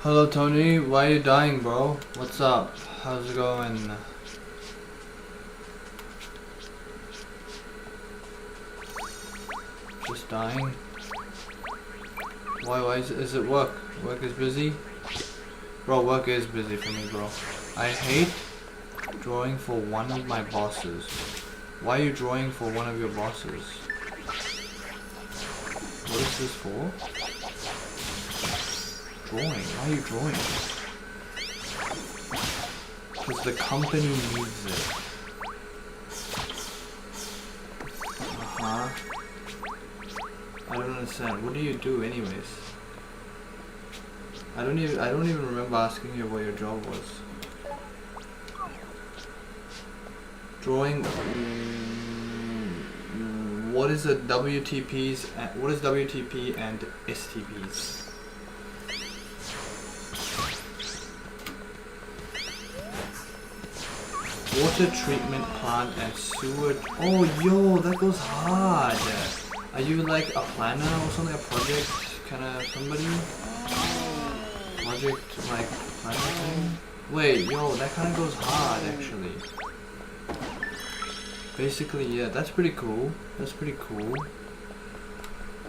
Hello Tony, why are you dying, bro? What's up? How's it going? Just dying? Why is it work? Work is busy? Bro, work is busy for me, bro. I hate drawing for one of my bosses. Why are you drawing for one of your bosses? What is this for? Drawing? Why are you drawing? Because the company needs it. Uh-huh. I don't understand. What do you do anyways? I don't even remember asking you what your job was. Drawing. What is a WTPs? What is WTP and STPs? Water treatment plant and sewer. Oh, yo, that goes hard. Are you like a planner or something? A project kind of somebody? Project like planner thing? Wait, yo, that kind of goes hard actually. Basically, yeah, that's pretty cool. That's pretty cool.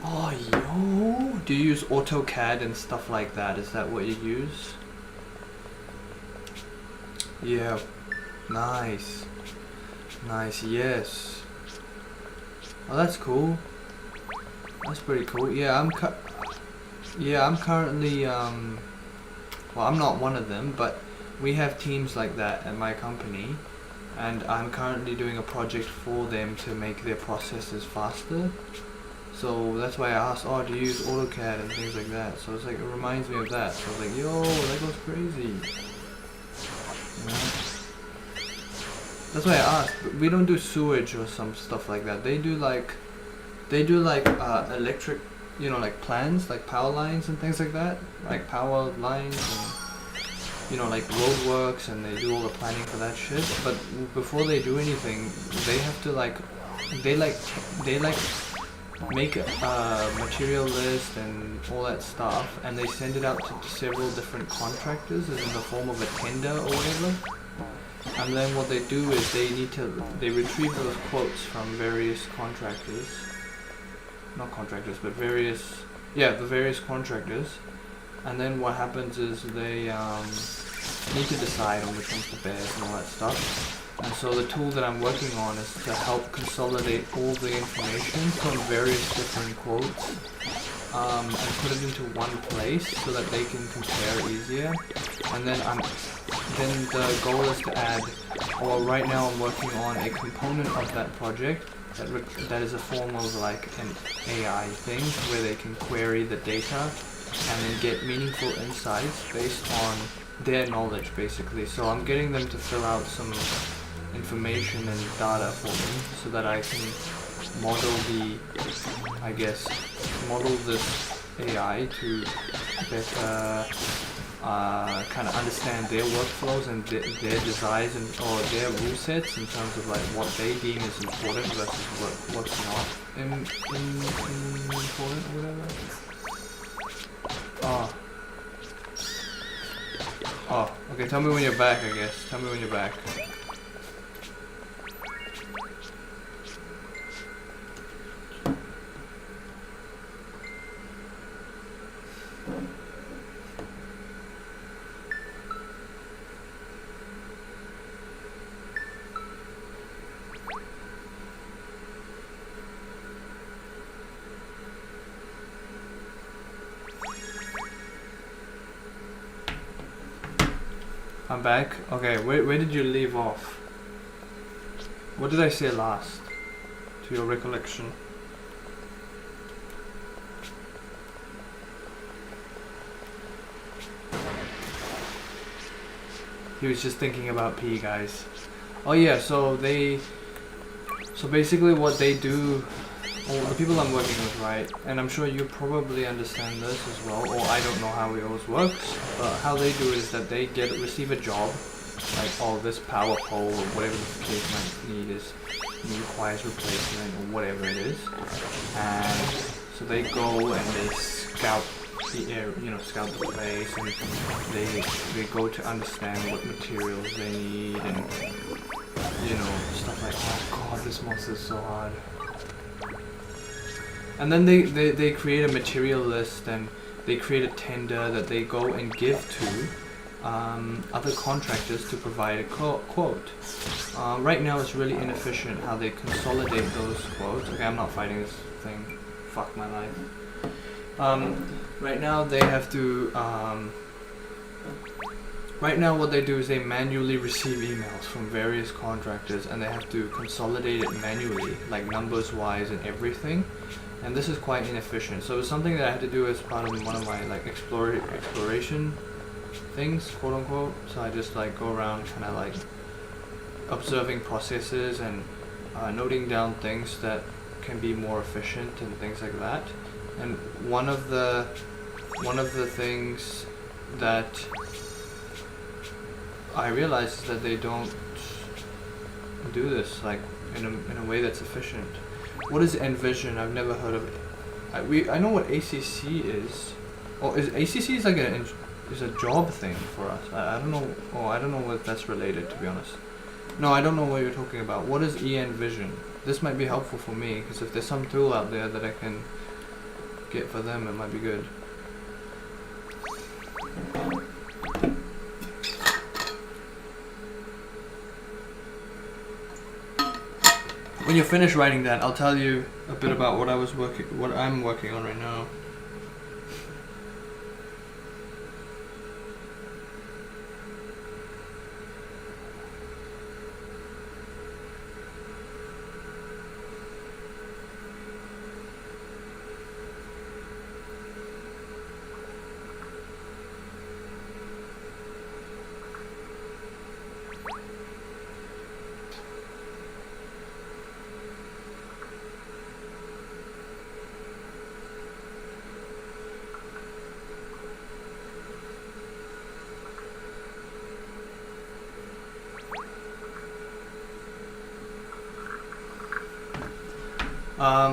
Oh, yo, do you use AutoCAD and stuff like that? Is that what you use? Yeah. Nice. Nice, yes. Oh, that's cool. That's pretty cool. Yeah, I'm currently well, I'm not one of them, but we have teams like that at my company, and I'm currently doing a project for them to make their processes faster. So that's why I asked, oh, do you use AutoCAD and things like that? So it's like, it reminds me of that. So I was like, yo, that goes crazy. You know? That's why I asked. We don't do sewage or some stuff like that. They do like electric, you know, like plans, like power lines and things like that, like power lines and, you know, like roadworks, and they do all the planning for that shit. But before they do anything, they have to they make a material list and all that stuff, and they send it out to several different contractors as in the form of a tender or whatever. And then what they do is they retrieve those quotes from various contractors. Not contractors, but the various contractors. And then what happens is they need to decide on which one's the best and all that stuff. And so the tool that I'm working on is to help consolidate all the information from various different quotes and put it into one place so that they can compare easier. And then the goal is to add, or right now I'm working on a component of that project that is a form of like an AI thing where they can query the data and then get meaningful insights based on their knowledge, basically. So I'm getting them to fill out some information and data for me so that I can model this AI to better kind of understand their workflows and their desires or their rule sets in terms of like what they deem is important versus what's not important or whatever. Oh, okay, tell me when you're back, I guess. Tell me when you're back. I'm back. Okay, where did you leave off? What did I say last? To your recollection. He was just thinking about P, guys. Oh yeah, so basically what they do, or the people I'm working with, right, and I'm sure you probably understand this as well, or I don't know how it always works, but how they do it is that they receive a job, like, oh, this power pole or whatever the case might need requires replacement or whatever it is, and so they go and they scout the air, scout the place, and they go to understand what materials they need and, stuff like, oh god, this monster is so hard. And then they create a material list and they create a tender that they go and give to other contractors to provide a quote. Right now it's really inefficient how they consolidate those quotes. Okay, I'm not fighting this thing. Fuck my life. Right now they have to right now what they do is they manually receive emails from various contractors and they have to consolidate it manually, like numbers wise and everything. And this is quite inefficient. So it's something that I had to do as part of one of my like exploration things, quote unquote. So I just like go around kind of like observing processes and noting down things that can be more efficient and things like that. And one of the things that I realized is that they don't do this like in a way that's efficient. What is Envision? I've never heard of it. I know what ACC is. Oh, is ACC is like is a job thing for us. I don't know. Oh, I don't know what that's related, to be honest. No, I don't know what you're talking about. What is eNvision? This might be helpful for me, because if there's some tool out there that I can get for them, it might be good. When you're finished writing that, I'll tell you a bit about what I'm working on right now.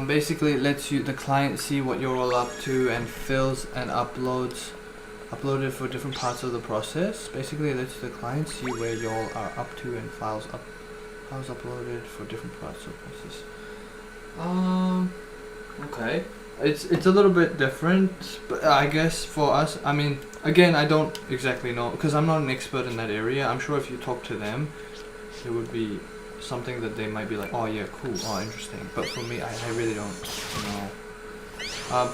Basically it lets the client see what you're all up to and fills and uploads it for different parts of the process. Basically it lets the client see where you all are up to and files uploaded for different parts of the process. Okay. It's a little bit different, but I guess for us, I mean, again, I don't exactly know because I'm not an expert in that area. I'm sure if you talk to them, it would be something that they might be like, oh yeah, cool, oh interesting. But for me, I really don't know.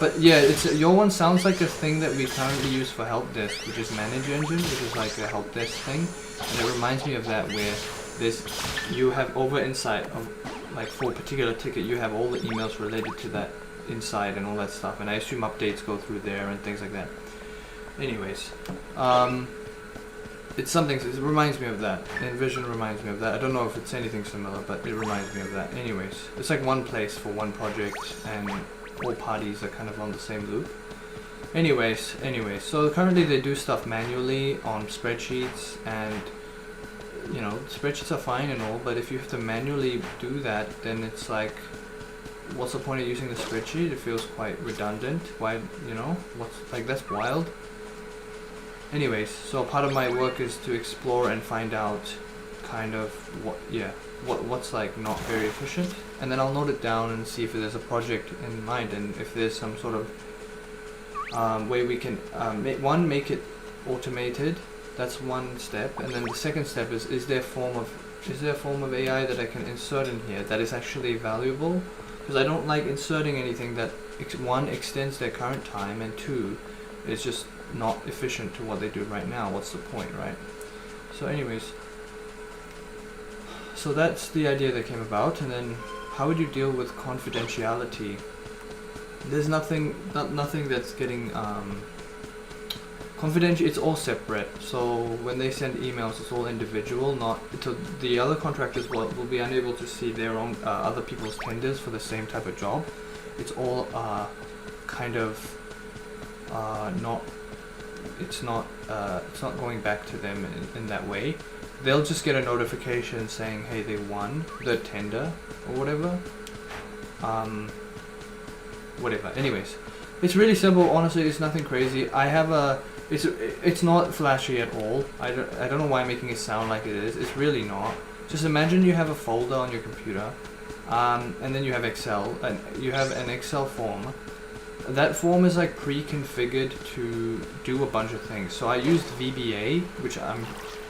But yeah, your one sounds like a thing that we currently use for help desk, which is Manage Engine, which is like a help desk thing, and it reminds me of that where you have insight of like for a particular ticket, you have all the emails related to that insight and all that stuff, and I assume updates go through there and things like that. Anyways, it reminds me of that. Envision reminds me of that. I don't know if it's anything similar, but it reminds me of that. Anyways, it's like one place for one project and all parties are kind of on the same loop. Anyways, so currently they do stuff manually on spreadsheets, and you know, spreadsheets are fine and all, but if you have to manually do that, then it's like, what's the point of using the spreadsheet? It feels quite redundant. Why, you know, that's wild. Anyways, so part of my work is to explore and find out kind of what's like not very efficient, and then I'll note it down and see if there's a project in mind and if there's some sort of way we can make it automated. That's one step, and then the second step is there a form of AI that I can insert in here that is actually valuable? Because I don't like inserting anything that one extends their current time, and two is just not efficient to what they do right now. What's the point, right? So anyways, so that's the idea that came about. And then how would you deal with confidentiality? There's nothing that's getting confidential. It's all separate. So when they send emails, it's all individual. Not so the other contractors will be unable to see their own other people's tenders for the same type of job. It's all kind of it's not going back to them in that way. They'll just get a notification saying, hey, they won the tender or whatever. Whatever. Anyways, it's really simple. Honestly, it's nothing crazy. It's not flashy at all. I don't know why I'm making it sound like it is. It's really not. Just imagine you have a folder on your computer, and then you have Excel, and you have an Excel form. That form is like pre-configured to do a bunch of things. So I used VBA, which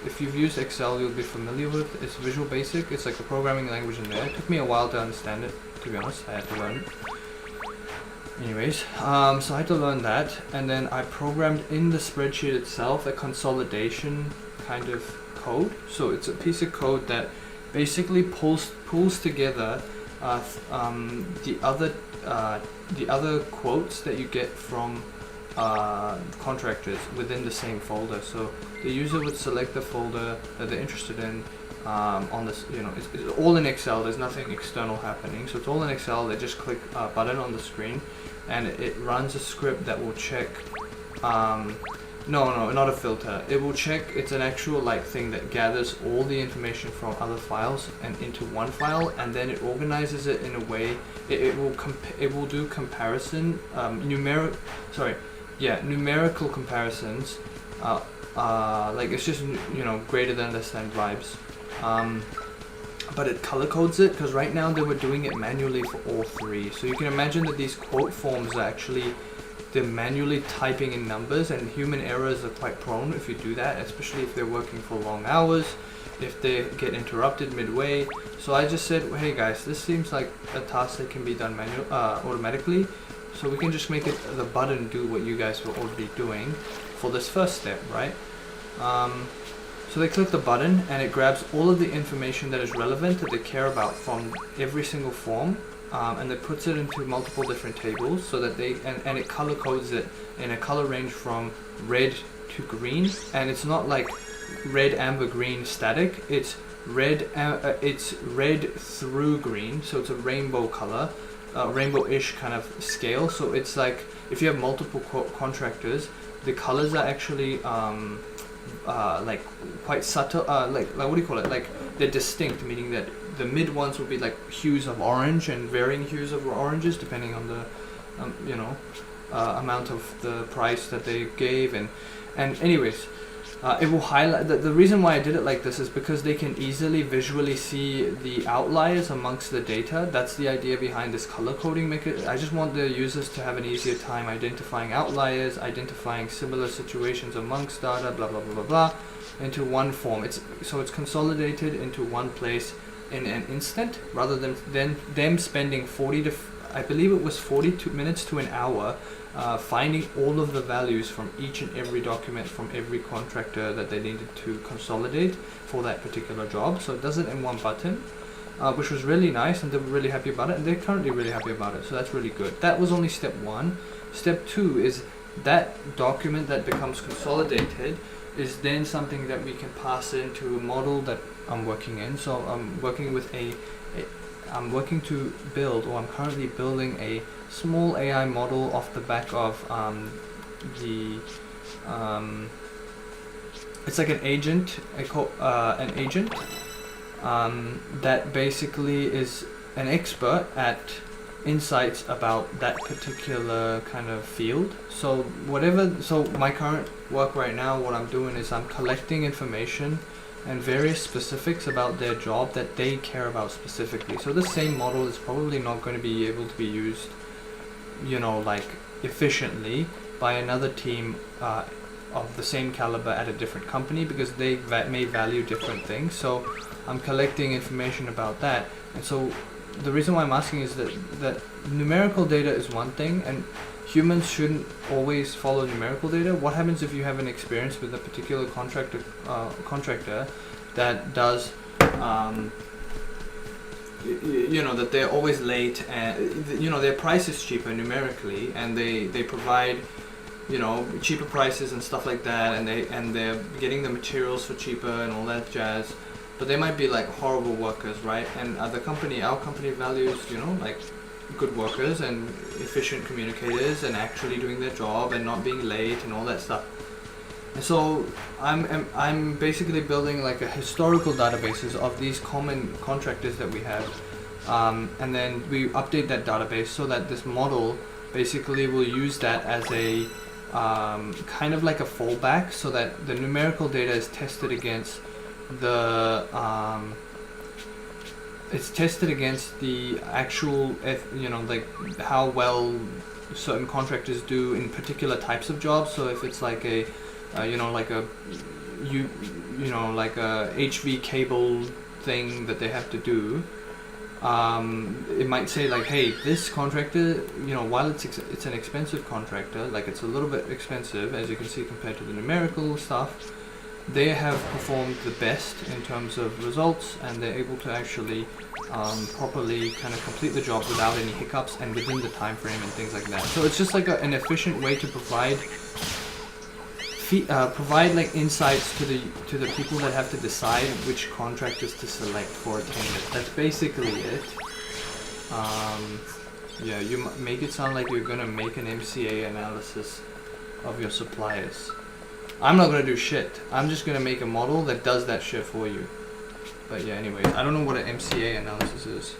if you've used Excel, you'll be familiar with. It's Visual Basic. It's like the programming language in there. It took me a while to understand it, to be honest. I had to learn it. Anyways, so I had to learn that, and then I programmed in the spreadsheet itself a consolidation kind of code. So it's a piece of code that basically pulls together the other quotes that you get from contractors within the same folder. So the user would select the folder that they're interested in, on this, it's all in Excel. There's nothing external happening, so it's all in Excel. They just click a button on the screen, and it runs a script that will check. No, not a filter. It will check. It's an actual thing that gathers all the information from other files and into one file, and then it organizes it in a way. It will do comparison, numerical comparisons. It's just greater than less than vibes. But it color codes it, because right now they were doing it manually for all three. So you can imagine that these quote forms are actually, they're manually typing in numbers, and human errors are quite prone if you do that, especially if they're working for long hours, if they get interrupted midway. So I just said, well, hey guys, this seems like a task that can be done automatically, so we can just make it the button do what you guys were already doing for this first step, right? So they click the button, and it grabs all of the information that is relevant that they care about from every single form, and it puts it into multiple different tables so that and it color codes it in a color range from red to green. And it's not like red, amber, green static. It's red through green, so it's a rainbow color, rainbow-ish kind of scale. So it's like if you have multiple contractors, the colors are actually quite subtle, what do you call it? Like they're distinct, meaning that the mid ones will be like hues of orange and varying hues of oranges depending on the amount of the price that they gave, and anyways, it will highlight. The reason why I did it like this is because they can easily visually see the outliers amongst the data. That's the idea behind this color coding mechanism. I just want the users to have an easier time identifying outliers, identifying similar situations amongst data, blah blah blah blah blah, into one form. It's consolidated into one place in an instant, rather than them spending 40 minutes to an hour finding all of the values from each and every document from every contractor that they needed to consolidate for that particular job. So it does it in one button, which was really nice, and they were really happy about it, and they're currently really happy about it. So that's really good. That was only step one. Step two is that document that becomes consolidated is then something that we can pass into a model that I'm working in. So I'm working with I'm currently building a small AI model off the back of it's like an agent, that basically is an expert at insights about that particular kind of field. So my current work right now, what I'm doing is I'm collecting information and various specifics about their job that they care about specifically. So the same model is probably not going to be able to be used, efficiently by another team of the same caliber at a different company, because they may value different things. So I'm collecting information about that. And so the reason why I'm asking is that numerical data is one thing, and humans shouldn't always follow numerical data. What happens if you have an experience with a particular contractor that does, that they're always late, and their price is cheaper numerically, and they provide, cheaper prices and stuff like that, and they're getting the materials for cheaper and all that jazz. But they might be like horrible workers, right? And our company values, good workers and efficient communicators and actually doing their job and not being late and all that stuff. And so I'm basically building like a historical databases of these common contractors that we have, and then we update that database so that this model basically will use that as a kind of like a fallback, so that the numerical data is tested against the actual, how well certain contractors do in particular types of jobs. So if it's like a like a HV cable thing that they have to do, it might say like, hey, this contractor, while it's an expensive contractor, like it's a little bit expensive as you can see compared to the numerical stuff, they have performed the best in terms of results, and they're able to actually properly kind of complete the job without any hiccups and within the time frame and things like that. So it's just like an efficient way to provide provide like insights to the people that have to decide which contractors to select for a tender. That's basically it. Yeah, you make it sound like you're gonna make an MCA analysis of your suppliers. I'm not gonna do shit. I'm just gonna make a model that does that shit for you. But yeah, anyways, I don't know what an MCA analysis is.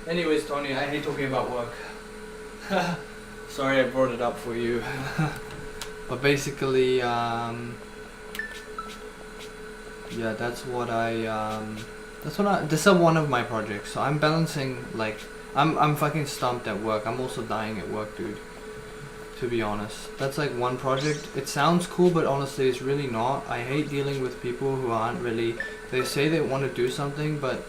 Anyways, Tony, I hate talking about work. Sorry I brought it up for you. But basically, yeah, this is one of my projects. So I'm balancing, like, I'm fucking stumped at work. I'm also dying at work, dude. To be honest, that's like one project. It sounds cool, but honestly, it's really not. I hate dealing with people who aren't really. They say they want to do something, but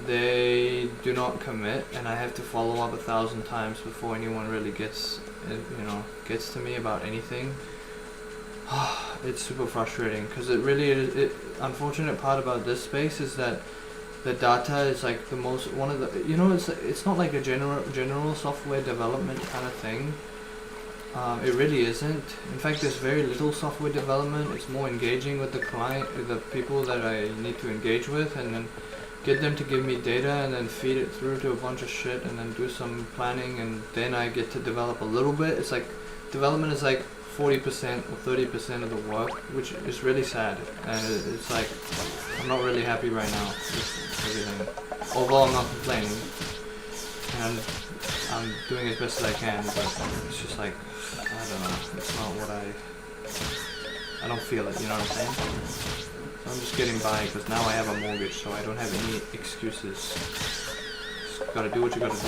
they do not commit, and I have to follow up 1,000 times before anyone really gets to me about anything. It's super frustrating because it really is. Unfortunate part about this space is that the data is like one of the it's not like a general software development kind of thing. It really isn't. In fact, there's very little software development. It's more engaging with the client, the people that I need to engage with, and then get them to give me data and then feed it through to a bunch of shit and then do some planning, and then I get to develop a little bit. It's like development is like 40% or 30% of the work, which is really sad. And it's like I'm not really happy right now with everything. Although I'm not complaining, and I'm doing as best as I can, but it's just like, I don't know, it's not what I don't feel it, you know what I'm saying? So I'm just getting by because now I have a mortgage, so I don't have any excuses. Just gotta do what you gotta do.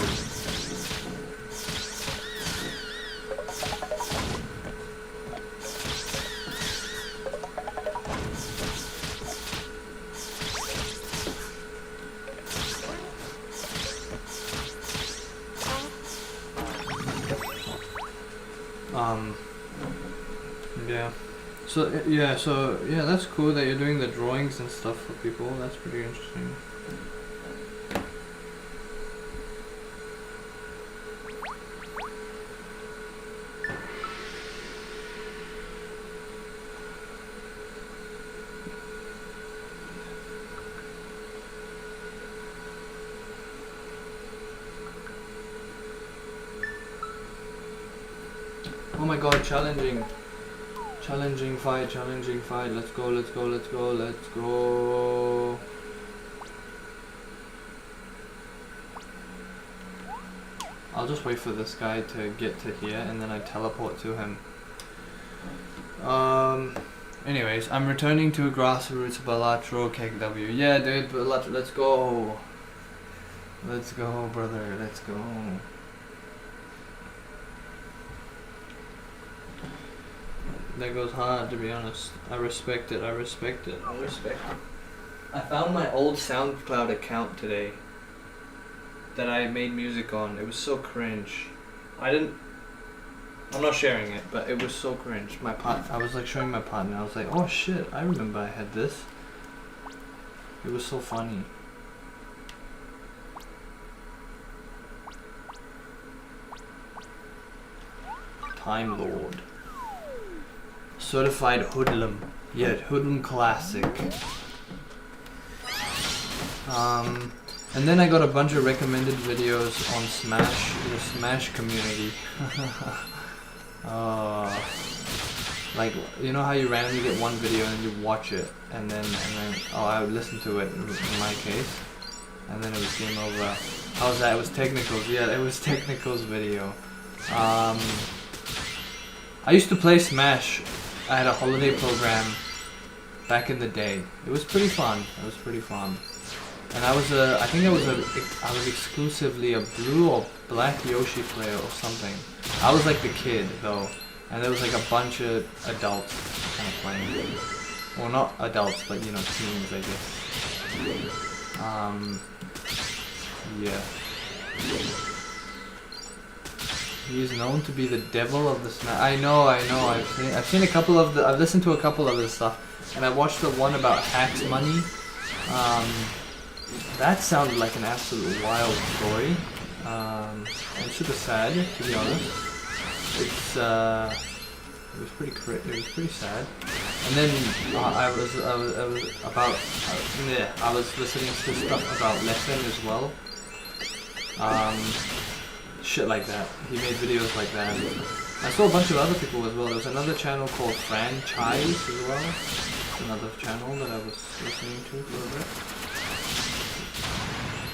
Yeah. So yeah, that's cool that you're doing the drawings and stuff for people. That's pretty interesting. Oh my god, challenging fight, let's go. I'll just wait for this guy to get to here and then I teleport to him. Anyways, I'm returning to Grassroots Balatro KW. Yeah dude, Balatro, let's go. Let's go, brother, let's go. That goes hard, to be honest. I respect it. I found my old SoundCloud account today that I made music on. It was so cringe. I'm not sharing it, but it was so cringe. I was like showing my partner. I was like, oh shit, I remember I had this. It was so funny. Time Lord. Certified Hoodlum. Yeah, Hoodlum Classic. And then I got a bunch of recommended videos on Smash, the Smash community. Like, you know how you randomly get one video and then you watch it, and then oh, I would listen to it in my case, and then it was game over. How was that? It was Technicals. Yeah, it was Technicals video. I used to play Smash. I had a holiday program back in the day. It was pretty fun. It was pretty fun. And I think I was exclusively a blue or black Yoshi player or something. I was like the kid though, and there was like a bunch of adults kind of playing. Well, not adults, but you know, teens, I guess. Yeah. He is known to be the devil of the Smash. I know. I've seen a couple of the. I've listened to a couple of this stuff, and I watched the one about Hacks Money. That sounded like an absolute wild story, and super sad, to be honest. It was pretty sad. And then I was listening to stuff about Leffen as well. Shit like that. He made videos like that. I saw a bunch of other people as well. There was another channel called Franchise as well. Another channel that I was listening to for a bit.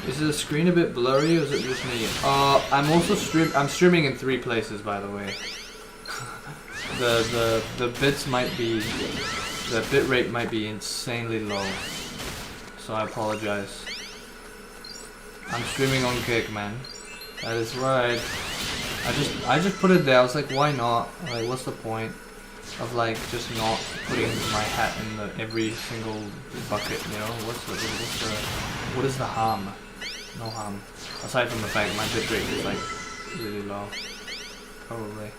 Is the screen a bit blurry or is it just me? I'm streaming in 3 places, by the way. the bits might be, the bit rate might be insanely low, so I apologize. I'm streaming on Kick, man. That is right. I just put it there. I was like, why not? Like, what's the point of like just not putting my hat in every single bucket? You know, what is the harm? No harm. Aside from the fact my bitrate is like really low. Probably.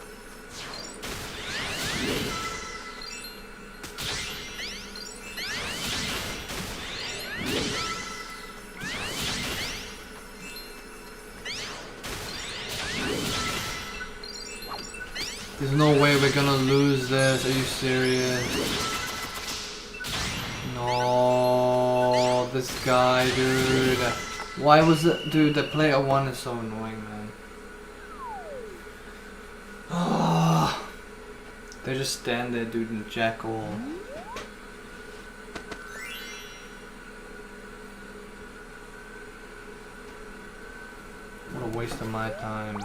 There's no way we're gonna lose this. Are you serious? No, this guy, dude. Why was it, dude? The player 1 is so annoying, man. Ah, they just stand there, dude, and jack all. What a waste of my time.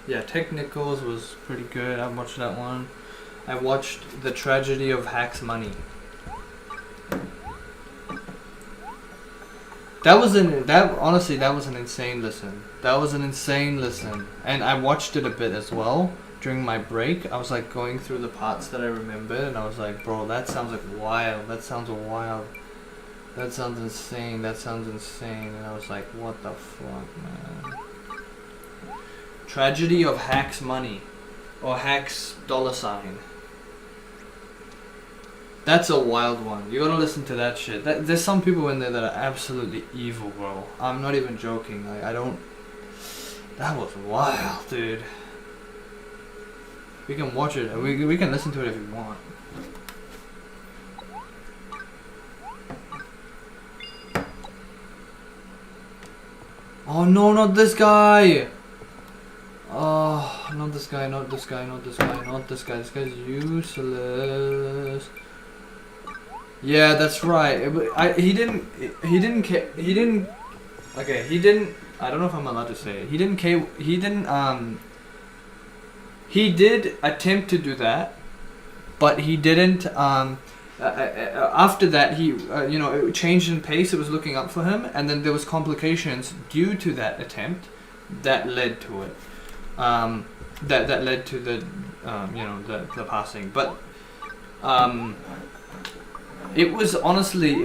Yeah, Technicals was pretty good. I watched that one. I watched The Tragedy of Hacks Money. Honestly, that was an insane listen. That was an insane listen. And I watched it a bit as well during my break. I was like going through the parts that I remembered, and I was like, bro, that sounds like wild. That sounds wild. That sounds insane. That sounds insane. And I was like, what the fuck, man? Tragedy of Hacks Money. Or Hacks $. That's a wild one. You gotta listen to that shit. There's some people in there that are absolutely evil, bro. I'm not even joking. Like, I don't... That was wild, dude. We can watch it. We can listen to it if you want. Oh no, not this guy! Oh, not this guy, not this guy, not this guy, not this guy. This guy's useless. Yeah, that's right. He didn't, I don't know if I'm allowed to say it. He did attempt to do that, but he didn't, after that, he, it changed in pace. It was looking up for him, and then there was complications due to that attempt that led to it. That led to the, the passing. But it was honestly,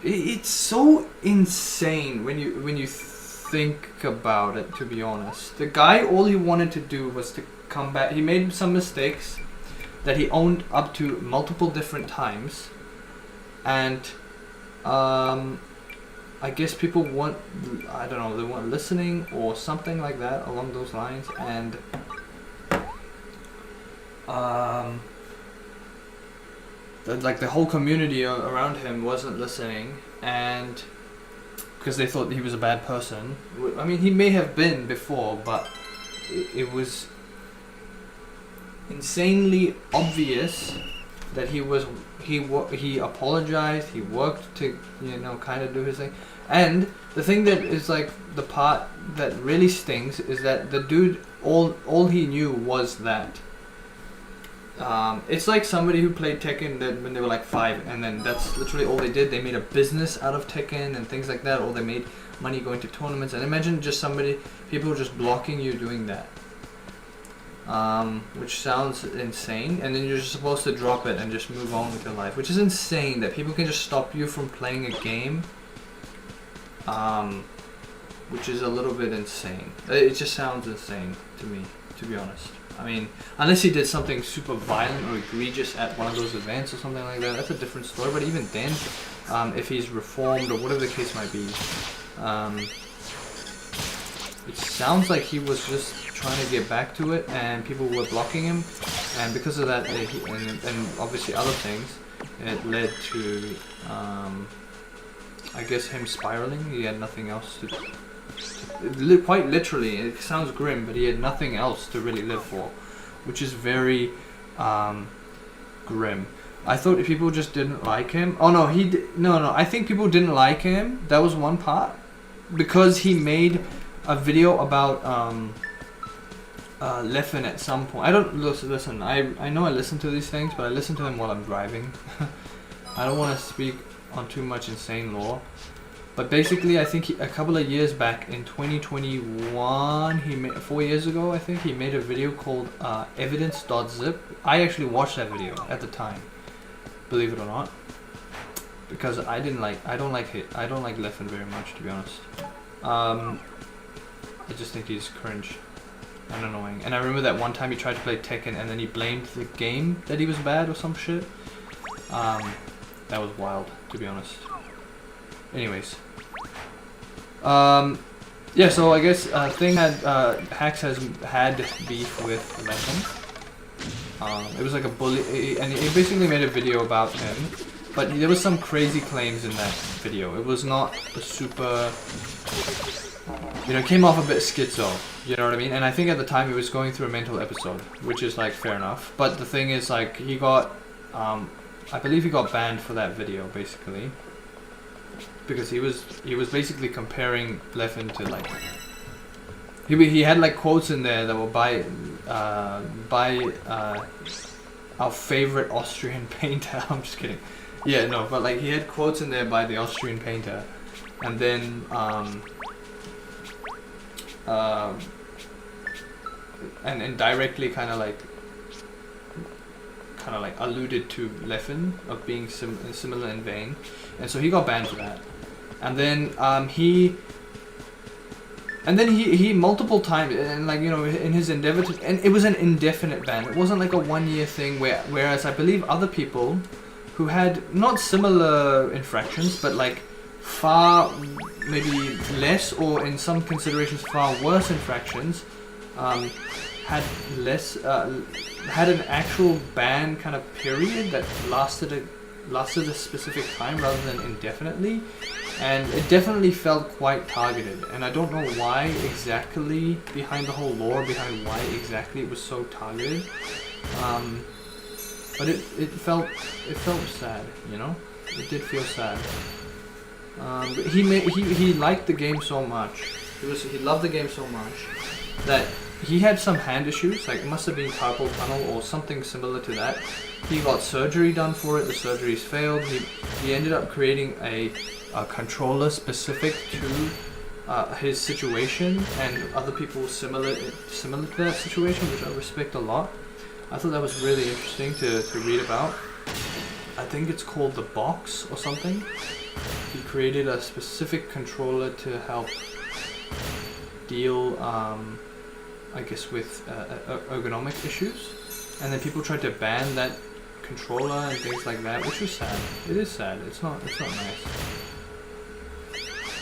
it's so insane when you think about it. To be honest, the guy, all he wanted to do was to come back. He made some mistakes that he owned up to multiple different times, and I guess people want, I don't know, they want listening or something like that along those lines, and like the whole community around him wasn't listening, and because they thought he was a bad person. I mean, he may have been before, but it was insanely obvious that he apologized. He worked to kind of do his thing, and the thing that is like the part that really stings is that the dude all he knew was that. It's like somebody who played Tekken when they were like 5, and then that's literally all they did. They made a business out of Tekken and things like that, or they made money going to tournaments. And imagine just people just blocking you doing that, which sounds insane. And then you're just supposed to drop it and just move on with your life, which is insane that people can just stop you from playing a game, which is a little bit insane. It just sounds insane to me, to be honest. I mean, unless he did something super violent or egregious at one of those events or something like that, that's a different story. But even then, if he's reformed or whatever the case might be, it sounds like he was just trying to get back to it, and people were blocking him, and because of that, and obviously other things, it led to, I guess, him spiraling. He had nothing else to quite literally, it sounds grim, but he had nothing else to really live for, which is very grim. I thought people just didn't like him. Oh no, I think people didn't like him. That was one part, because he made a video about Leffen at some point. I don't listen. I know I listen to these things, but I listen to them while I'm driving. I don't want to speak on too much insane lore. But basically, I think a couple of years back in 2021, 4 years ago, I think he made a video called evidence.zip. I actually watched that video at the time, believe it or not, because I don't like Leffen very much, to be honest. I just think he's cringe and annoying. And I remember that one time he tried to play Tekken and then he blamed the game that he was bad or some shit. That was wild, to be honest. Anyways, yeah. So I guess Hax has had beef with Leffen. It was like a bully, and he basically made a video about him. But there was some crazy claims in that video. It was not a super, it came off a bit schizo. You know what I mean? And I think at the time he was going through a mental episode, which is like fair enough. But the thing is, like, he got, I believe he got banned for that video, basically. Because he was basically comparing Leffen to, like, he had like quotes in there that were by our favorite Austrian painter. I'm just kidding. Yeah, no, but like he had quotes in there by the Austrian painter, and then and indirectly kind of like alluded to Leffen of being similar in vein, and so he got banned for that. And then he multiple times, and like, in his endeavor to, and it was an indefinite ban. It wasn't like a 1 year thing whereas I believe other people who had not similar infractions, but like far maybe less, or in some considerations far worse infractions, had an actual ban kind of period that lasted a specific time rather than indefinitely. And it definitely felt quite targeted, and I don't know why exactly, behind the whole lore behind why exactly it was so targeted. But it felt sad, It did feel sad. But he liked the game so much. He loved the game so much that he had some hand issues, like it must have been carpal tunnel or something similar to that. He got surgery done for it. The surgeries failed. He ended up creating a controller specific to his situation and other people similar to that situation, which I respect a lot. I thought that was really interesting to read about. I think it's called the Box or something. He created a specific controller to help deal, I guess, with ergonomic issues. And then people tried to ban that controller and things like that, which was sad. It is sad. It's not nice.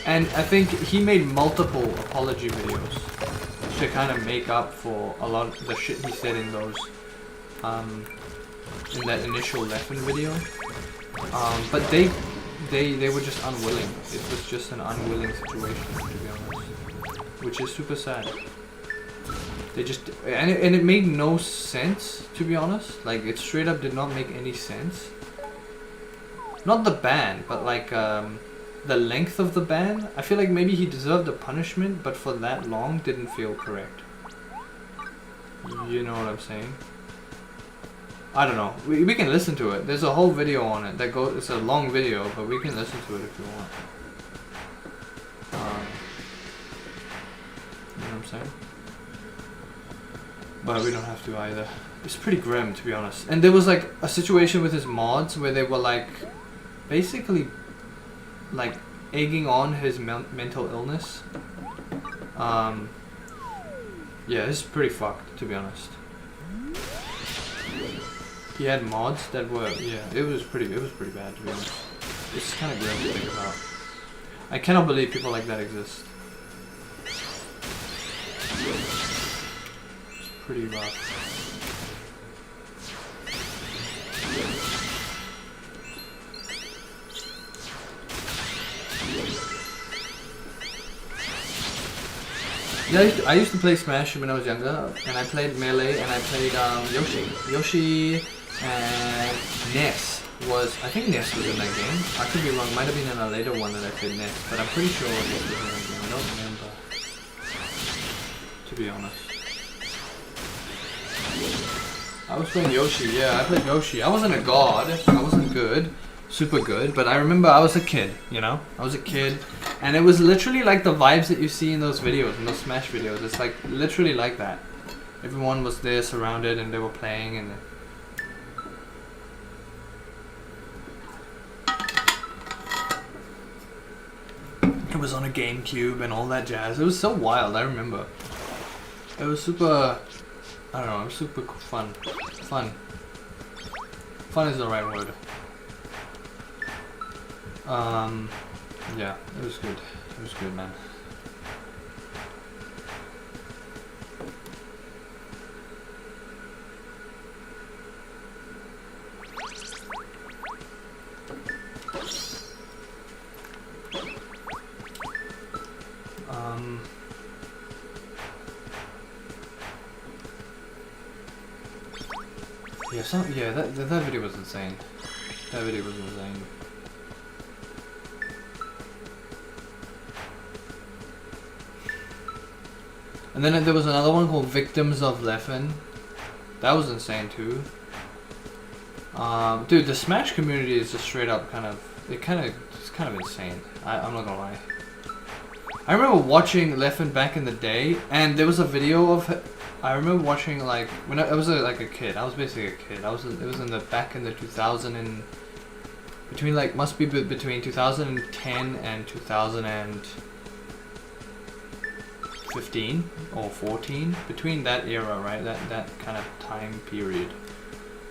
And I think he made multiple apology videos to kind of make up for a lot of the shit he said in those in that initial Leffen video. But they were just unwilling. It was just an unwilling situation, to be honest, which is super sad. They just and it made no sense, to be honest. Like, it straight up did not make any sense. Not the ban, but like the length of the ban. I feel like maybe he deserved a punishment, but for that long didn't feel correct. You know what I'm saying? I don't know. We can listen to it. There's a whole video on it that goes. It's a long video, but we can listen to it if you want. You know what I'm saying? But we don't have to either. It's pretty grim, to be honest. And there was like a situation with his mods where they were like basically like egging on his mental illness. Yeah, this is pretty fucked, to be honest. He had mods that were, yeah, it was pretty bad, to be honest. It's kind of grim to think about. I cannot believe people like that exist. It's pretty rough. Yeah, I used to play Smash when I was younger, and I played Melee, and I played Yoshi, and Ness was, I think Ness was in that game. I could be wrong, might have been in a later one that I played Ness, but I'm pretty sure Ness was in that game. I don't remember, to be honest. I was playing Yoshi, yeah, I played Yoshi. I wasn't a god, I wasn't good, super good, but I remember I was a kid, you know? I was a kid, and it was literally like the vibes that you see in those videos, in those Smash videos. It's like literally like that. Everyone was there surrounded and they were playing, and it was on a GameCube and all that jazz. It was so wild, I remember. It was super, I don't know, it was super fun. Fun is the right word. Yeah, it was good. It was good, man. Yeah, that video was insane. That video was insane. And then there was another one called Victims of Leffen. That was insane too. Dude, the Smash community is just straight up it's kind of insane. I'm not gonna lie. I remember watching Leffen back in the day, and there was a video of. I remember watching like when I was like a kid. I was basically a kid. It was in the back in the 2000 and between like must be between 2010 and 2015 or 14, between that era, right? That kind of time period.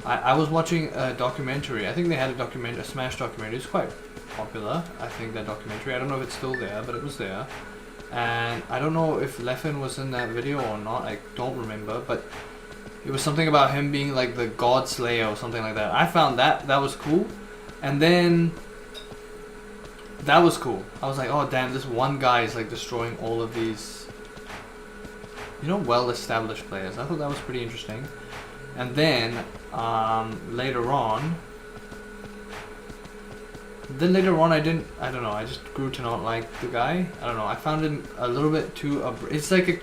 I was watching a documentary. I think they had a Smash documentary. It's quite popular, I think, that documentary. I don't know if it's still there, but it was there. And I don't know if Leffen was in that video or not. I don't remember, but it was something about him being like the God Slayer or something like that. I found that was cool. And then that was cool. I was like, oh damn, this one guy is like destroying all of these, you know, well-established players. I thought that was pretty interesting. And then later on I don't know, I just grew to not like the guy. I don't know, I found him a little bit too it's like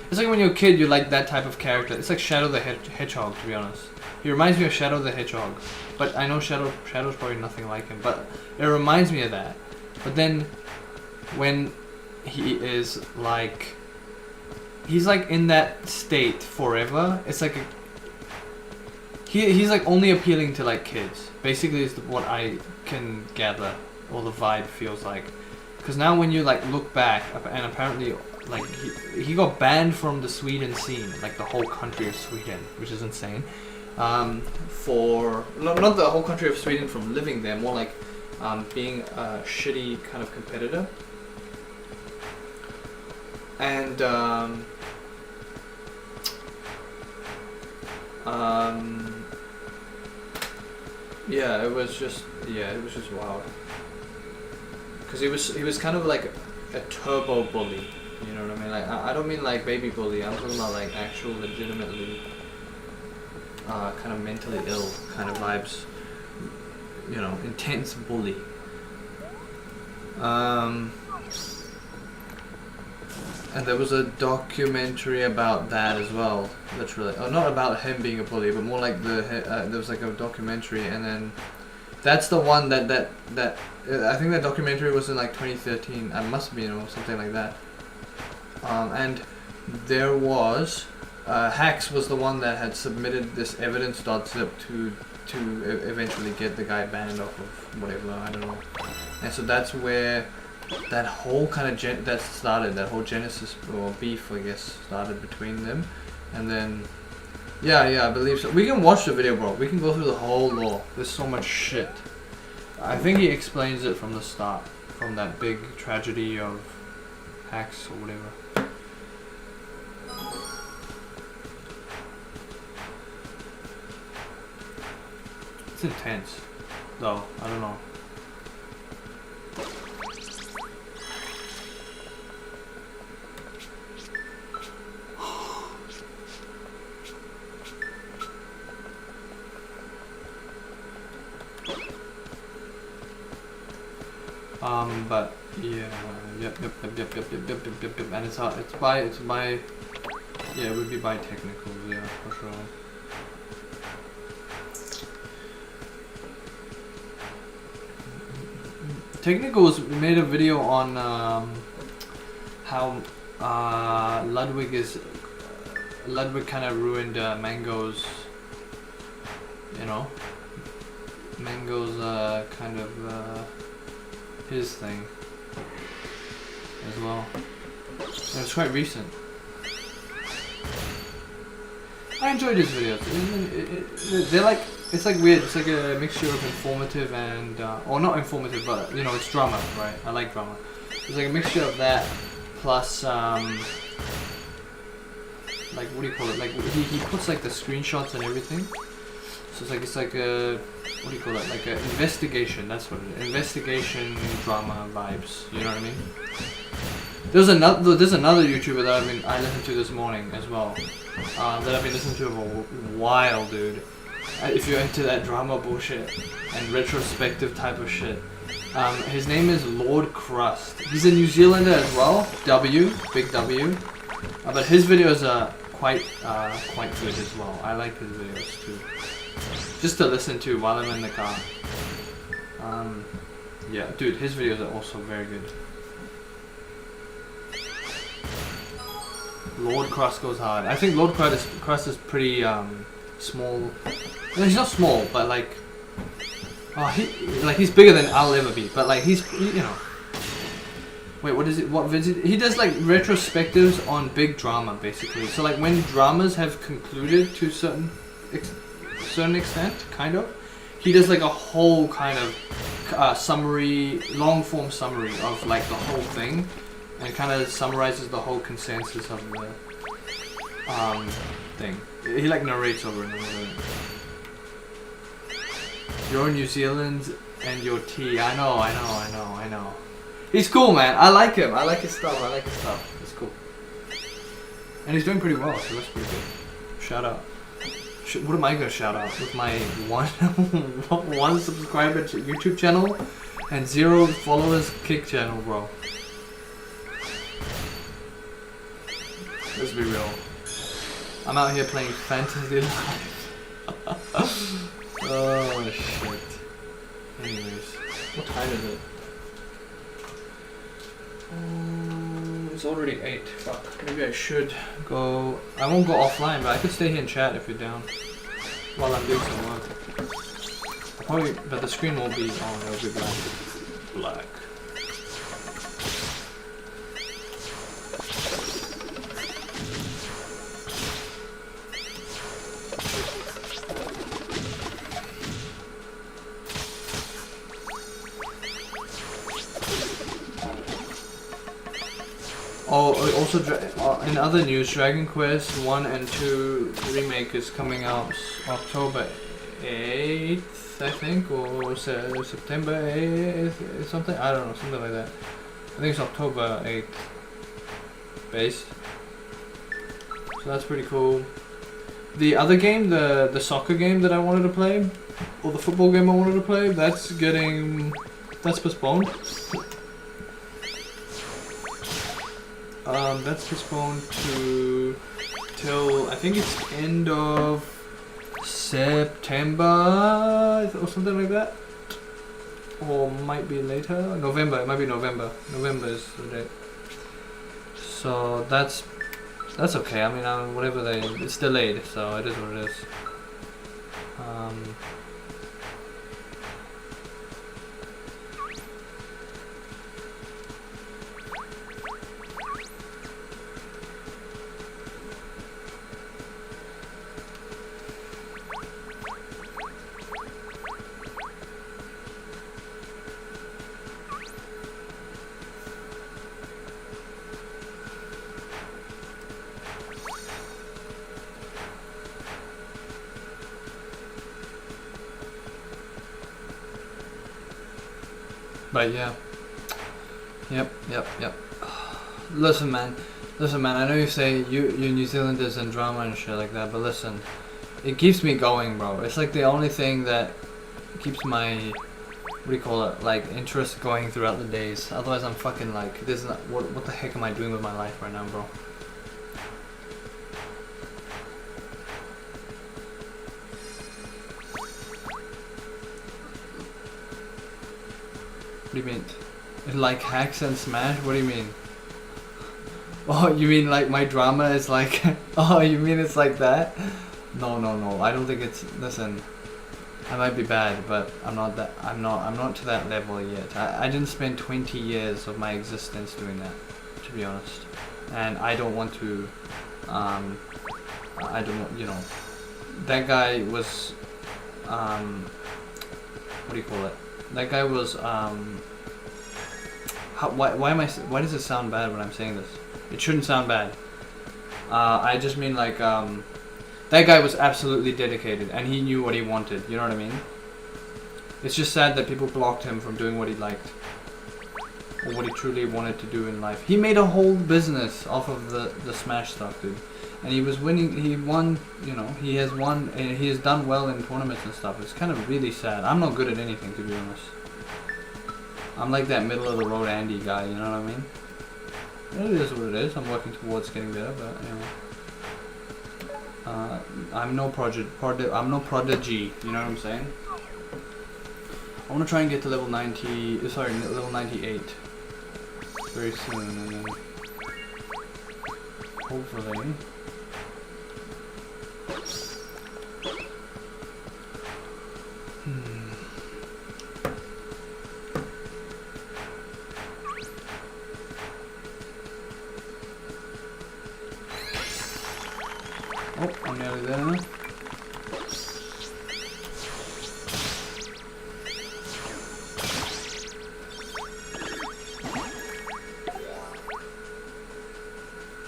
when you're a kid, you like that type of character. It's like Shadow the Hedgehog, to be honest. He reminds me of Shadow the Hedgehog, but I know Shadow's probably nothing like him, but it reminds me of that. But then when he is like, he's like in that state forever, it's like he's like only appealing to like kids, basically, is what I can gather, or the vibe feels like. Because now when you like look back, and apparently like he got banned from the Sweden scene, like the whole country of Sweden, which is insane. For not the whole country of Sweden from living there, more like being a shitty kind of competitor. And Yeah, it was just wild. Cause he was kind of like a turbo bully. You know what I mean? Like I don't mean like baby bully. I'm talking about like actual, legitimately, kind of mentally ill kind of vibes. You know, intense bully. And there was a documentary about that as well, literally. Oh, not about him being a bully, but more like there was like a documentary, and then that's the one that I think that documentary was in like 2013. It must be, you know, something like that. And there was Hacks was the one that had submitted this evidence.zip to eventually get the guy banned off of whatever, I don't know. And so that's where that whole kind of that whole genesis or beef, I guess, started between them. And then yeah, I believe so. We can watch the video, bro. We can go through the whole lore. There's so much shit. I think he explains it from the start, from that big tragedy of Hacks or whatever. It's intense, though. I don't know. But yeah, yep, and it's by, yeah, it would be by technicals, yeah, for sure. Technicals made a video on how Ludwig kind of ruined Mango's, you know, Mango's kind of his thing as well. And it's quite recent. I enjoyed his videos. They're like, it's like weird. It's like a mixture of informative and, or not informative, but you know, it's drama, right? I like drama. It's like a mixture of that plus, like, what do you call it? Like he puts like the screenshots and everything. So it's like a, what do you call it? Like an investigation. That's what it is. Investigation drama vibes. You know what I mean? There's another YouTuber that I listened to this morning as well. That I've been listening to for a while, dude. If you're into that drama bullshit and retrospective type of shit. His name is Lord Crust. He's a New Zealander as well. Big W. But his videos are quite good as well. I like his videos too. Just to listen to while I'm in the car. Yeah, dude, his videos are also very good. Lord Crust goes hard. I think Lord Crust is pretty small. No, he's not small, but like, he's bigger than I'll ever be. But like you know. Wait, what is it? What visit? He does like retrospectives on big drama, basically. So like when dramas have concluded to certain extent, kind of, he does like a whole kind of summary, long form summary of like the whole thing, and kind of summarizes the whole consensus of the thing. He like narrates over and over. You're New Zealand and your tea. I know. He's cool, man. I like him. I like his stuff. It's cool. And he's doing pretty well, so that's pretty good. Shout out. What am I gonna shout out? With my one subscriber YouTube channel and 0 followers Kick channel, bro. Let's be real. I'm out here playing Fantasy Life. Oh shit. Anyways, what time is it? It's already 8. Fuck. Maybe I should go. I won't go offline, but I could stay here and chat if you're down while I'm doing some work. Probably, but the screen won't be on. It'll be black. Oh, also in other news, Dragon Quest 1 and 2 remake is coming out October 8th. 8th, I think, or September 8th, something. I don't know, something like that. I think it's October 8th. Base. So that's pretty cool. The other game, the soccer game that I wanted to play, or the football game I wanted to play, that's postponed. That's postponed till I think it's end of September or something like that, or might be later. November. It might be November. November is the date. So that's okay. I mean, whatever it's delayed, so it is what it is. But yeah. Yep. Listen man, I know you say you New Zealanders and drama and shit like that, but listen, it keeps me going, bro. It's like the only thing that keeps my, what do you call it, like, interest going throughout the days. Otherwise I'm fucking like, this is not, what the heck am I doing with my life right now, bro? What do you mean? Like hacks and smash? What do you mean? Oh, you mean like my drama is like... Oh, you mean it's like that? No. I don't think it's... Listen, I might be bad, but I'm not to that level yet. I didn't spend 20 years of my existence doing that, to be honest. And I don't want to... I don't... You know... That guy was... What do you call it? That guy was, why does it sound bad when I'm saying this? It shouldn't sound bad. I just mean like, that guy was absolutely dedicated and he knew what he wanted, you know what I mean? It's just sad that people blocked him from doing what he liked. Or what he truly wanted to do in life. He made a whole business off of the Smash stuff, dude. And he was winning, he won, you know, he has won, and he has done well in tournaments and stuff. It's kind of really sad. I'm not good at anything, to be honest. I'm like that middle of the road Andy guy, you know what I mean? It is what it is. I'm working towards getting better, but, you know. I'm no prodigy, you know what I'm saying? I want to try and get to level 90, sorry, level 98 very soon, and then hopefully... Oh, I'm nearly there now.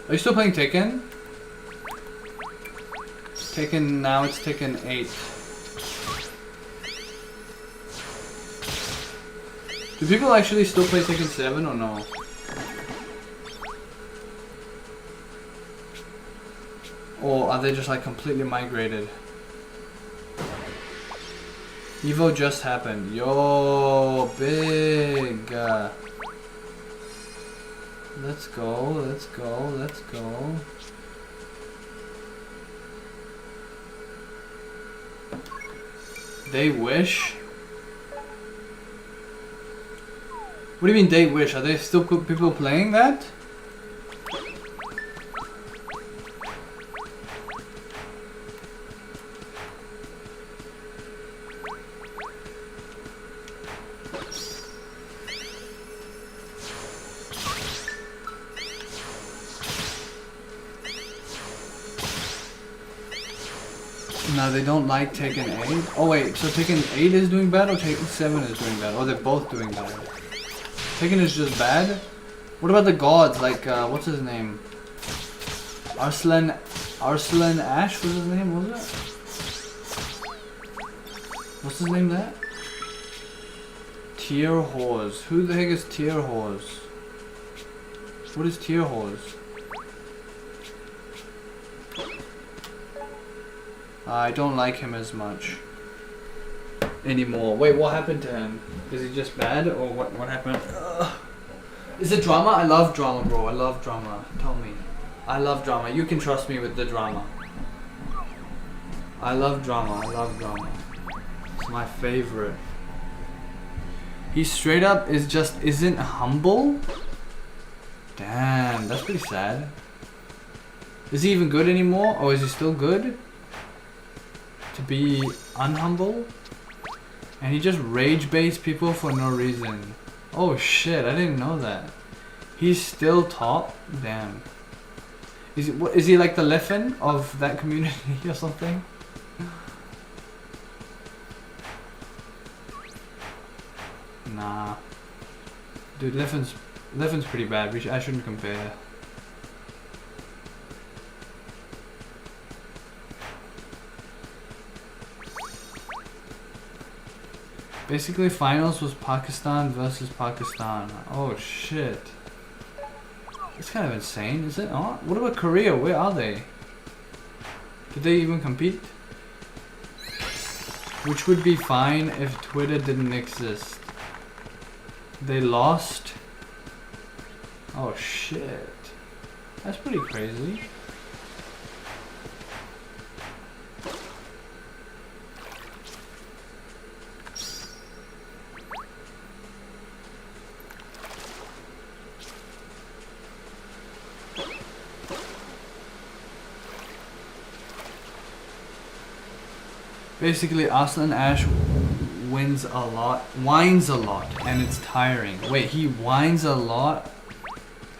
Are you still playing Tekken? Tekken, now it's Tekken 8. Do people actually still play Tekken 7 or no? Or are they just like completely migrated? Evo just happened. Yo, big. Let's go. They wish? What do you mean they wish? Are there still people playing that? No, they don't like Tekken 8? Oh wait, so Tekken 8 is doing bad or Tekken 7 is doing bad? Or they're both doing bad? Tekken is just bad? What about the gods, like, what's his name? Arslan Ash was his name, was it? What's his name there? Tier Whores. Who the heck is Tier Whores? What is Tier Whores? I don't like him as much anymore. Wait, what happened to him? Is he just bad or what happened? Is it drama? I love drama, bro. I love drama. Tell me. I love drama. You can trust me with the drama. I love drama. I love drama. It's my favorite. He straight up isn't humble? Damn, that's pretty sad. Is he even good anymore? Or is he still good? To be unhumble? And he just rage baits people for no reason. Oh shit, I didn't know that. He's still top? Damn. Is he like the Leffen of that community or something? Nah. Dude, Leffen's pretty bad. I shouldn't compare. Basically, finals was Pakistan versus Pakistan. Oh shit. It's kind of insane, is it not? What about Korea? Where are they? Did they even compete? Which would be fine if Twitter didn't exist. They lost? Oh shit. That's pretty crazy. Basically, Aslan Ash whines a lot, and it's tiring. Wait, he whines a lot?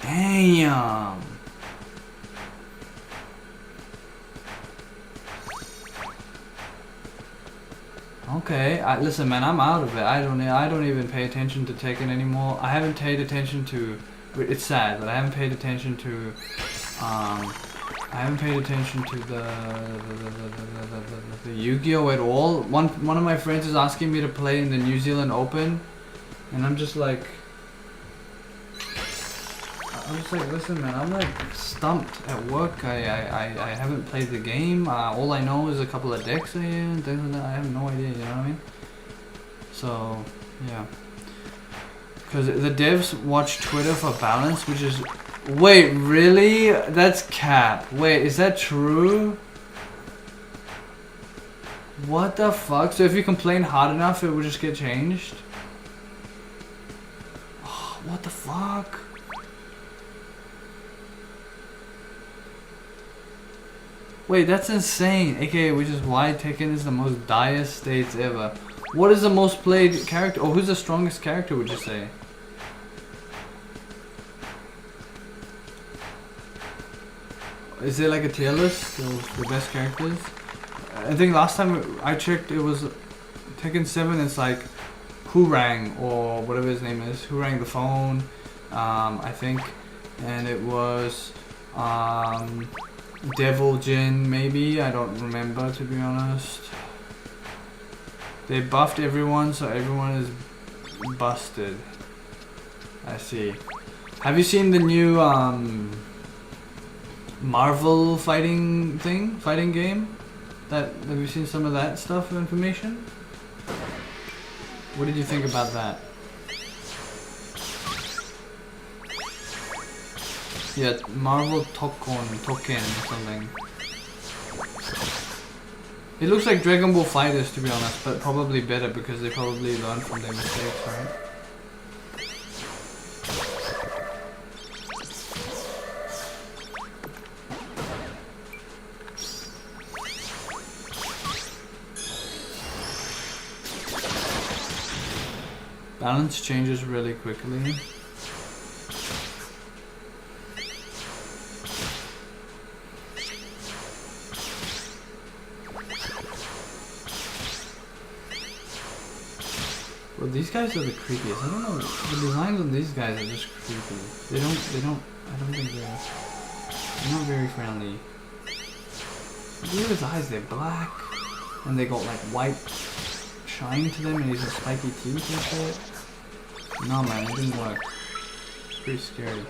Damn. Okay, listen, man, I'm out of it. I don't even pay attention to Tekken anymore. I haven't paid attention to. It's sad, but I haven't paid attention to. I haven't paid attention to the Yu-Gi-Oh at all. One of my friends is asking me to play in the New Zealand Open, and I'm just like, listen, man, I'm like stumped at work. I haven't played the game. All I know is a couple of decks here and things like that. I have no idea. You know what I mean? So yeah, because the devs watch Twitter for balance, which is. Wait, really? That's cap. Wait, is that true? What the fuck? So if you complain hard enough, it will just get changed? Oh, what the fuck? Wait, that's insane. AKA, which is why Tekken is the most dire states ever. What is the most played character? Or who's the strongest character, would you say? Is there like a tier list of the best characters? I think last time I checked it was Tekken 7, it's like Hurang or whatever his name is. Hurang the phone, I think. And it was Devil Jin maybe, I don't remember to be honest. They buffed everyone so everyone is busted. I see. Have you seen the new Marvel fighting game? Have you seen some of that stuff, information? What did you think about that? Yeah, Marvel Token or something. It looks like Dragon Ball Fighters to be honest, but probably better because they probably learned from their mistakes, right? Balance changes really quickly. Well, these guys are the creepiest. I don't know. The designs on these guys are just creepy. I don't think they're not very friendly. Look at his eyes. They're black, and they got like white shine to them and he's a spiky teeth and shit. No man, it didn't work. It's pretty scary.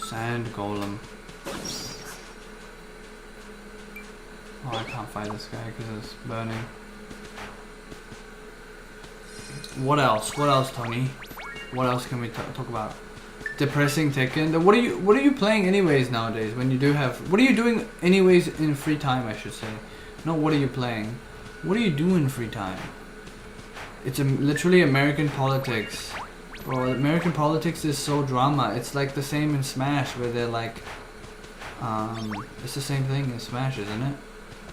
Sand golem. Oh, I can't fight this guy because it's burning. What else? What else, Tony? What else can we talk about? Depressing Tekken. What are you playing anyways nowadays? When you do have, what are you doing anyways in free time? I should say. No, what are you playing? What do you do in free time? It's literally American politics. Bro, American politics is so drama. It's like the same in Smash where they're like, it's the same thing in Smash, isn't it?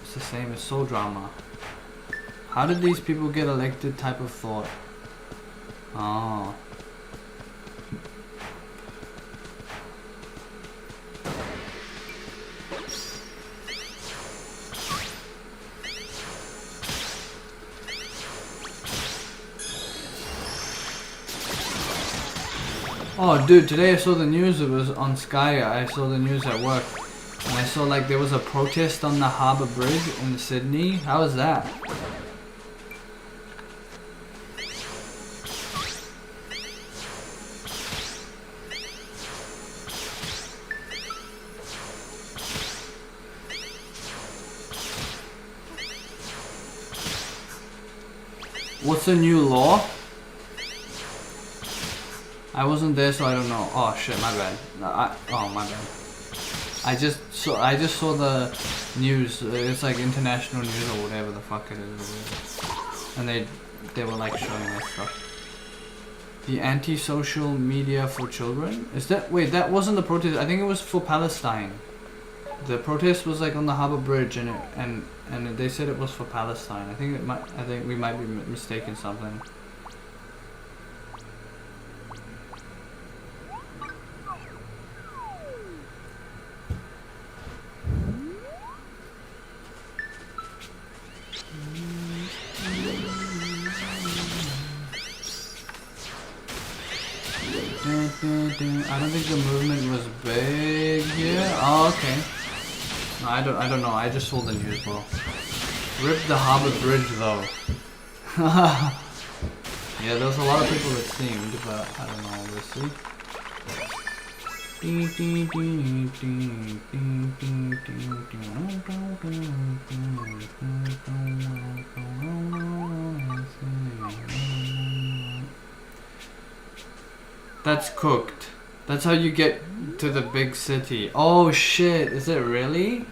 It's the same. It's so drama. How did these people get elected? Type of thought. Oh. Oh dude, today I saw the news. It was on Sky. I saw the news at work. And I saw like there was a protest on the Harbour Bridge in Sydney. How was that? What's the new law? I wasn't there, so I don't know. Oh shit, my bad. Oh my bad. I just saw the news. It's like international news or whatever the fuck it is. And they were like showing us stuff. The anti-social media for children. Is that, wait, that wasn't the protest. I think it was for Palestine. The protest was like on the Harbour Bridge, and they said it was for Palestine. I think we might be mistaken something. I don't think the movement was big here. Oh, okay. No, I don't know. I just saw the news, bro. Rip the Harbour Bridge, though. Yeah, there was a lot of people that seemed, but I don't know. We'll see. That's cooked. That's how you get to the big city. Oh shit, is it really?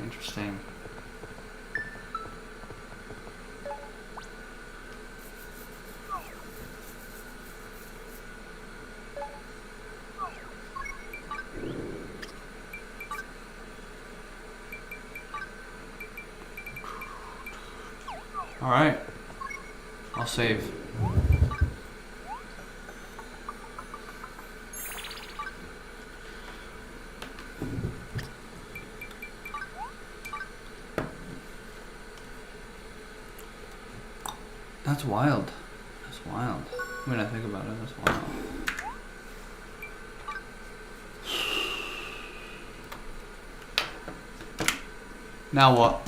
Interesting. Alright. I'll save. That's wild. That's wild. When I think about it, that's wild. Now what?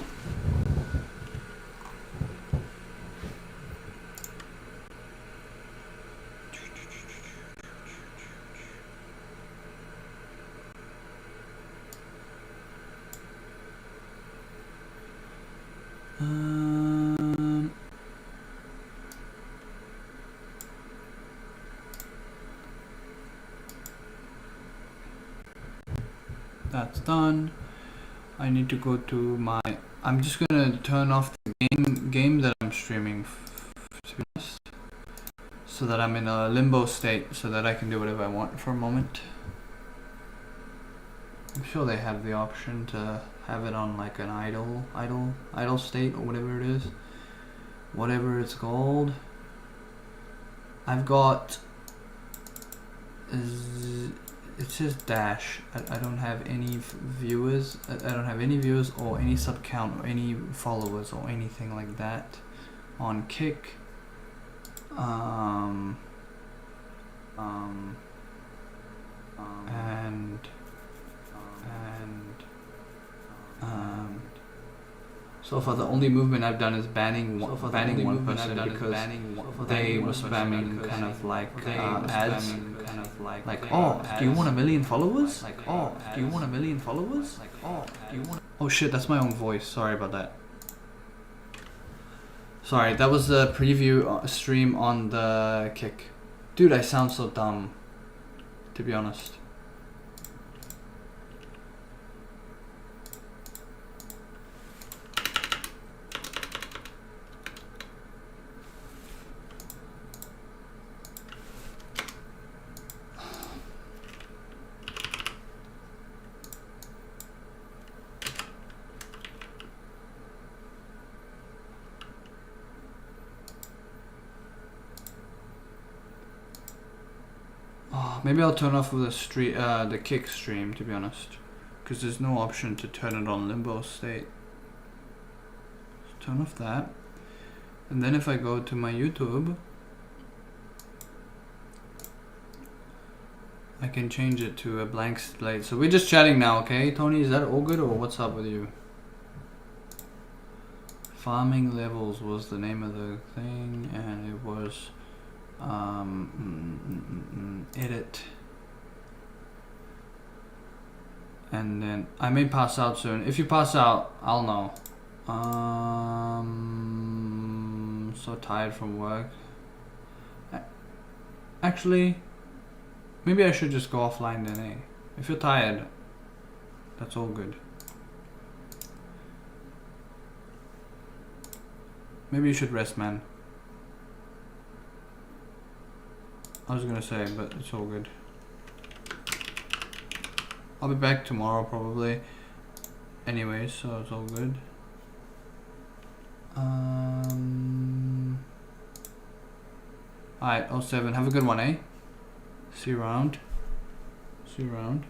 That's done. I need to go to my. I'm just gonna turn off the game that I'm streaming, to be honest, so that I'm in a limbo state, so that I can do whatever I want for a moment. I'm sure they have the option to have it on like an idle state or whatever it is, whatever it's called. I've got. It says dash. I don't have any viewers. I don't have any viewers or any sub count or any followers or anything like that on Kick. and so far the only movement I've done is banning one person because they were spamming kind of like ads like, oh, do you want 1 million followers? Like, oh, do you want 1 million followers? Like, oh, do you want? Oh shit, that's my own voice. Sorry about that. Sorry, that was the preview stream on the Kick. Dude, I sound so dumb, to be honest. Maybe I'll turn off the Kick stream, to be honest, because there's no option to turn it on limbo state. So turn off that, and then if I go to my YouTube, I can change it to a blank slate. So we're just chatting now, okay? Tony, is that all good or what's up with you? Farming levels was the name of the thing, and it was edit, and then I may pass out soon. If you pass out, I'll know. So tired from work. Actually, maybe I should just go offline then, eh? If you're tired, that's all good. Maybe you should rest, man. I was gonna say, but it's all good. I'll be back tomorrow probably. Anyways, so it's all good. Alright, 07. Have a good one, eh? See you around. See you around.